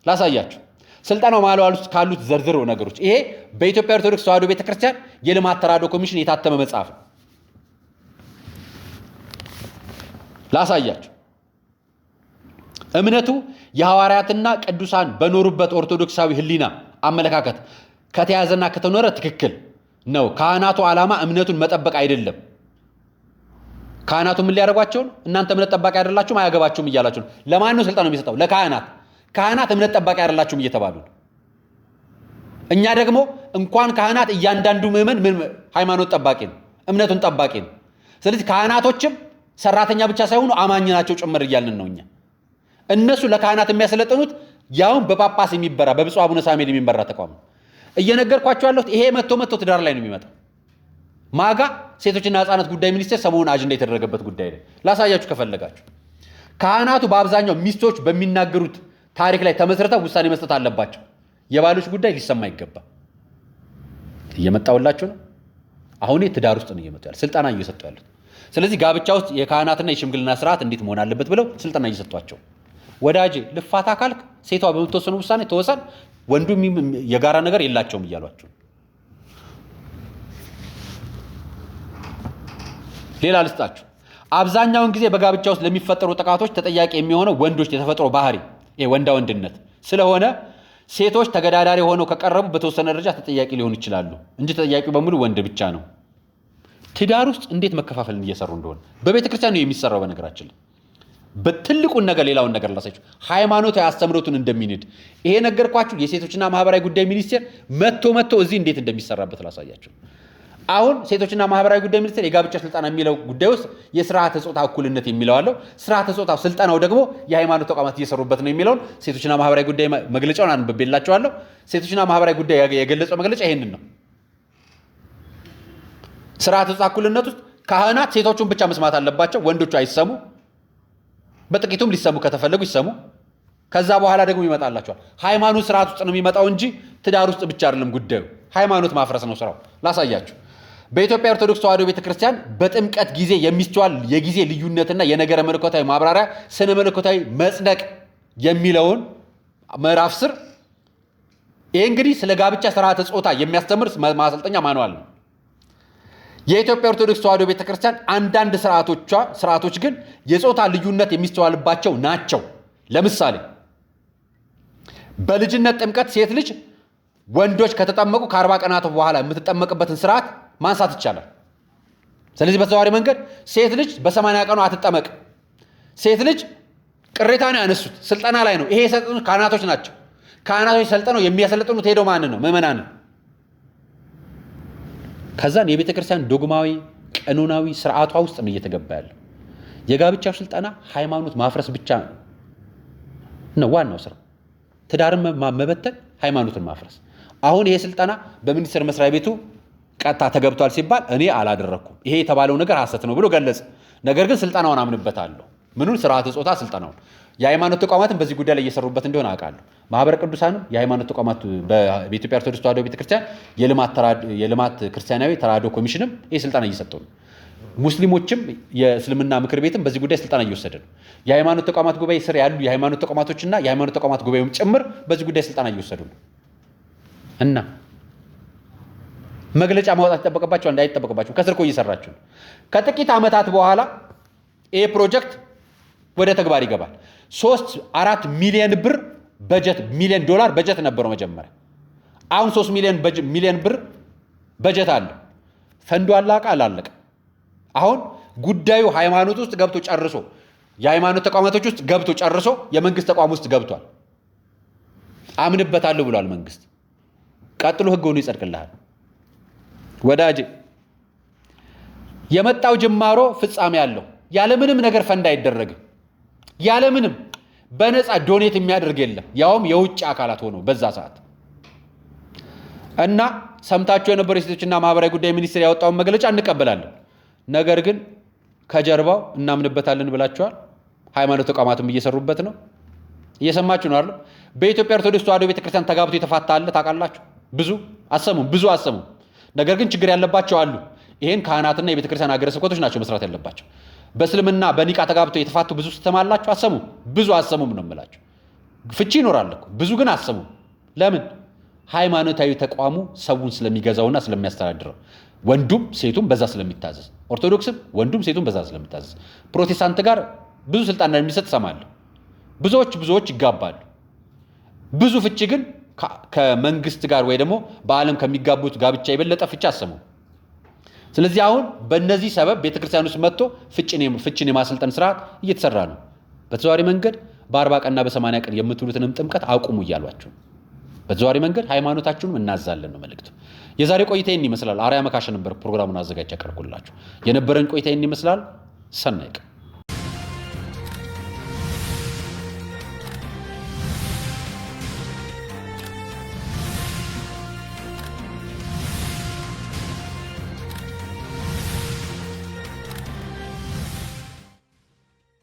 ላሳያችሁ ስልጠናው ማንዋል ውስጥ ካሉት ዘርዝር ነገሮች። ይሄ በኢትዮጵያ ኦርቶዶክስ ተዋሕዶ ቤተክርስቲያን የልማት ተራድኦ ኮሚሽን የታተመ መጽሐፍ ነው። ላሳያችሁ እምነቱ የሐዋርያትና ቅዱሳን በኖሩበት ኦርቶዶክሳዊ ህሊና አመለካከት ከተያዘና ከተኖረ ትክክል ነው። ካህናቱ ዓላማ እምነቱን መጠበቅ አይደለም። ካህናቱ ምን ሊያደርጓቸው ነው? እናንተ እምነት ጠባቂ አይደላችሁም አያገባችሁም እያላችሁ ነው። ለማን ነው ስልጣን የሚሰጠው? ለካህናት። ካህናት እምነት ጠባቂ አይደላችሁም እየተባሉ ነው። እኛ ደግሞ እንኳን ካህናት እያንዳንዱ ምዕመን ሃይማኖት ጠባቂ ነው፣ እምነቱን ጠባቂ ነው። ስለዚህ ካህናቶችም ሰራተኛ ብቻ ሳይሆኑ አማኝ ናቸው ጭምር እያልን ነው እኛ። እነሱ ለካህናት የሚያሰለጥኑት ያውን በጳጳስ የሚመራ በብፁዕ አቡነ ሳሙኤል የሚመራ ተቋም ነው። እየነገርኳቸው ያለሁት ይሄ መጥቶ ትዳር ላይ ነው የሚመጣው። ማጋ ሴቶችና ህፃናት ጉዳይ ሚኒስቴር ሰሞኑን አጀንዳ የተደረገበት ጉዳይ ላይ ላሳያችሁ ከፈለጋችሁ። ካህናቱ በአብዛኛው ሚስቶች በሚናገሩት ታሪክ ላይ ተመስርተው ውሳኔ መስጠት አለባቸው። የባሎች ጉዳይ ሊሰማ ይገባ። እየመጣውላችሁ ነው። አሁን ትዳር ውስጥ ነው እየመጡ ያሉት፣ ስልጠና እየሰጡ ያሉት። ስለዚህ ጋብቻ ውስጥ የካህናትና የሽምግልና ስርዓት እንዴት መሆን አለበት ብለው ስልጠና እየሰጧቸው። ወዳጄ ልፋታ ካልክ ሴቷ በምትወሰኑ ውሳኔ ተወሰን፣ ወንዱ የጋራ ነገር የላቸውም እያሏቸው። ሌላ ልስጣችሁ። አብዛኛውን ጊዜ በጋብቻ ውስጥ ለሚፈጠሩ ጥቃቶች ተጠያቂ የሚሆነው ወንዶች የተፈጥሮ ባህሪ ወንዳ ወንድነት ስለሆነ ሴቶች ተገዳዳሪ ሆነው ከቀረቡ በተወሰነ ደረጃ ተጠያቂ ሊሆኑ ይችላሉ እንጂ ተጠያቂው በሙሉ ወንድ ብቻ ነው። ትዳር ውስጥ እንዴት መከፋፈልን እየሰሩ እንደሆነ በቤተ ክርስቲያን ነው የሚሰራው። በነገራችን በትልቁን ነገር ሌላውን ነገር ላሳያችሁ፣ ሃይማኖታዊ አስተምሮቱን እንደሚንድ ይሄ ነገርኳችሁ። የሴቶችና ማህበራዊ ጉዳይ ሚኒስቴር መጥቶ እዚህ እንዴት እንደሚሰራበት ላሳያችሁ። አሁን ሴቶችና ማህበራዊ ጉዳይ ሚኒስቴር የጋብቻ ስልጠና የሚለው ጉዳይ ውስጥ የስርዓተ ጾታ እኩልነት የሚለው አለው። ስርዓተ ጾታ ስልጠናው ደግሞ የሃይማኖት ተቋማት እየሰሩበት ነው የሚለውን ሴቶችና ማህበራዊ ጉዳይ መግለጫውን አንብቤላችኋለሁ። ሴቶችና ማህበራዊ ጉዳይ የገለጸው መግለጫ ይሄንን ነው። ስርዓተ ጾታ እኩልነት ውስጥ ካህናት ሴቶቹን ብቻ መስማት አለባቸው፣ ወንዶቹ አይሰሙ። በጥቂቱም ሊሰሙ ከተፈለጉ ይሰሙ። ከዛ በኋላ ደግሞ ይመጣላቸዋል። ሃይማኖት ስርዓት ውስጥ ነው የሚመጣው እንጂ ትዳር ውስጥ ብቻ አይደለም ጉዳዩ። ሃይማኖት ማፍረስ ነው ስራው። ላሳያችሁ። በኢትዮጵያ ኦርቶዶክስ ተዋሕዶ ቤተክርስቲያን በጥምቀት ጊዜ የሚስተዋል የጊዜ ልዩነትና የነገረ መለኮታዊ ማብራሪያ ስነ መለኮታዊ መጽደቅ የሚለውን ምዕራፍ 10 ይህ እንግዲህ ስለ ጋብቻ ስርዓተ ጾታ የሚያስተምር ማሰልጠኛ ማንዋል ነው። የኢትዮጵያ ኦርቶዶክስ ተዋሕዶ ቤተክርስቲያን አንዳንድ ስርዓቶች ግን የጾታ ልዩነት የሚስተዋልባቸው ናቸው። ለምሳሌ በልጅነት ጥምቀት ሴት ልጅ ወንዶች ከተጠመቁ ከ40 ቀናት በኋላ የምትጠመቅበትን ስርዓት ማንሳት ይቻላል። ስለዚህ በተዘዋዋሪ መንገድ ሴት ልጅ በ80 ቀኑ አትጠመቅ። ሴት ልጅ ቅሬታ ነው ያነሱት፣ ስልጠና ላይ ነው። ይሄ የሰለጠኑት ካህናቶች ናቸው። ካህናቶች ሰልጠነው የሚያሰለጥኑት ሄደው ማንን ነው? ምዕመናንን። ከዛን የቤተ ክርስቲያን ዶግማዊ ቀኖናዊ ስርዓቷ ውስጥ ነው እየተገባ ያለው። የጋብቻው ስልጠና ሃይማኖት ማፍረስ ብቻ ነው ዋናው ስራ። ትዳርን መበተን፣ ሃይማኖትን ማፍረስ። አሁን ይሄ ስልጠና በሚኒስቴር መስሪያ ቤቱ ቀጥታ ተገብቷል ሲባል እኔ አላደረኩም፣ ይሄ የተባለው ነገር ሐሰት ነው ብሎ ገለጸ። ነገር ግን ስልጠናውን አምንበታለሁ። ምኑን? ስርዓተ ጾታ ስልጠናውን። የሃይማኖት ተቋማትን በዚህ ጉዳይ ላይ እየሰሩበት እንደሆነ አውቃለሁ። ማህበረ ቅዱሳንም የሃይማኖት ተቋማት በኢትዮጵያ ኦርቶዶክስ ተዋሕዶ ቤተክርስቲያን የልማት ክርስቲያናዊ ተራድኦ ኮሚሽንም ይህ ስልጠና እየሰጡ ነው። ሙስሊሞችም የእስልምና ምክር ቤትም በዚህ ጉዳይ ስልጠና እየወሰደ ነው። የሃይማኖት ተቋማት ጉባኤ ስር ያሉ የሃይማኖት ተቋማቶችና የሃይማኖት ተቋማት ጉባኤም ጭምር በዚህ ጉዳይ ስልጠና እየወሰዱ ነው። እና መግለጫ ማውጣት ይጠበቅባቸው እንዳይጠበቅባቸው ከስር እኮ እየሰራችሁ ነው። ከጥቂት ዓመታት በኋላ ይሄ ፕሮጀክት ወደ ተግባር ይገባል። 3-4 ሚሊዮን ብር በጀት ሚሊዮን ዶላር በጀት ነበረው መጀመሪያ። አሁን 3 ሚሊዮን ብር በጀት አለ። ፈንዱ አላለቀ አላለቀ። አሁን ጉዳዩ ሃይማኖት ውስጥ ገብቶ ጨርሶ የሃይማኖት ተቋማቶች ውስጥ ገብቶ ጨርሶ የመንግስት ተቋም ውስጥ ገብቷል። አምንበታለሁ ብሏል መንግስት። ቀጥሎ ህግ ሆኖ ይጸድቅልሃል ወዳጄ። የመጣው ጅማሮ ፍጻሜ ያለው ያለምንም ነገር ፈንድ አይደረግም። ያለምንም በነፃ ዶኔት የሚያደርግ የለም፣ ያውም የውጭ አካላት ሆኖ በዛ ሰዓት እና ሰምታችሁ የነበሩ የሴቶችና ማህበራዊ ጉዳይ ሚኒስቴር ያወጣውን መግለጫ እንቀበላለን። ነገር ግን ከጀርባው እናምንበታለን ብላችኋል። ሃይማኖት ተቋማትም እየሰሩበት ነው። እየሰማችሁ ነው አይደል? በኢትዮጵያ ኦርቶዶክስ ተዋሕዶ ቤተክርስቲያን ተጋብቶ የተፋታ አለ ታውቃላችሁ? ብዙ አሰሙም። ነገር ግን ችግር ያለባቸው አሉ። ይሄን ካህናትና የቤተክርስቲያን ሀገረ ስብከቶች ናቸው መስራት ያለባቸው። በእስልምና በኒቃ ተጋብተው የተፋቱ ብዙ ስትሰማላችሁ። አሰሙም ነው የምላችሁ። ፍቺ ይኖራል እኮ ብዙ ግን አሰሙም። ለምን? ሃይማኖታዊ ተቋሙ ሰውን ስለሚገዛውና ስለሚያስተዳድረው፣ ወንዱም ሴቱም በዛ ስለሚታዘዝ፣ ኦርቶዶክስም ወንዱም ሴቱም በዛ ስለሚታዘዝ፣ ፕሮቴስታንት ጋር ብዙ ስልጣን እንደሚሰጥ ሰማለሁ። ብዙዎች ይጋባሉ። ብዙ ፍቺ ግን ከመንግስት ጋር ወይ ደግሞ በዓለም ከሚጋቡት ጋብቻ የበለጠ ፍቺ አሰማው። ስለዚህ አሁን በእነዚህ ሰበብ ቤተክርስቲያን ውስጥ መጥቶ ፍቺን የማሰልጠን ስርዓት እየተሰራ ነው። በተዘዋዋሪ መንገድ በ40 ቀንና በ80 ቀን የምትሉትንም ጥምቀት አቁሙ እያሏችሁ በተዘዋዋሪ መንገድ ሃይማኖታችሁንም እናዛለን ነው መልእክቱ። የዛሬ ቆይታ ይህን ይመስላል። አርያ መካሸ ነበር ፕሮግራሙን አዘጋጅ ያቀርብኩላችሁ። የነበረን ቆይታ ይህን ይመስላል። ሰናይ ቀን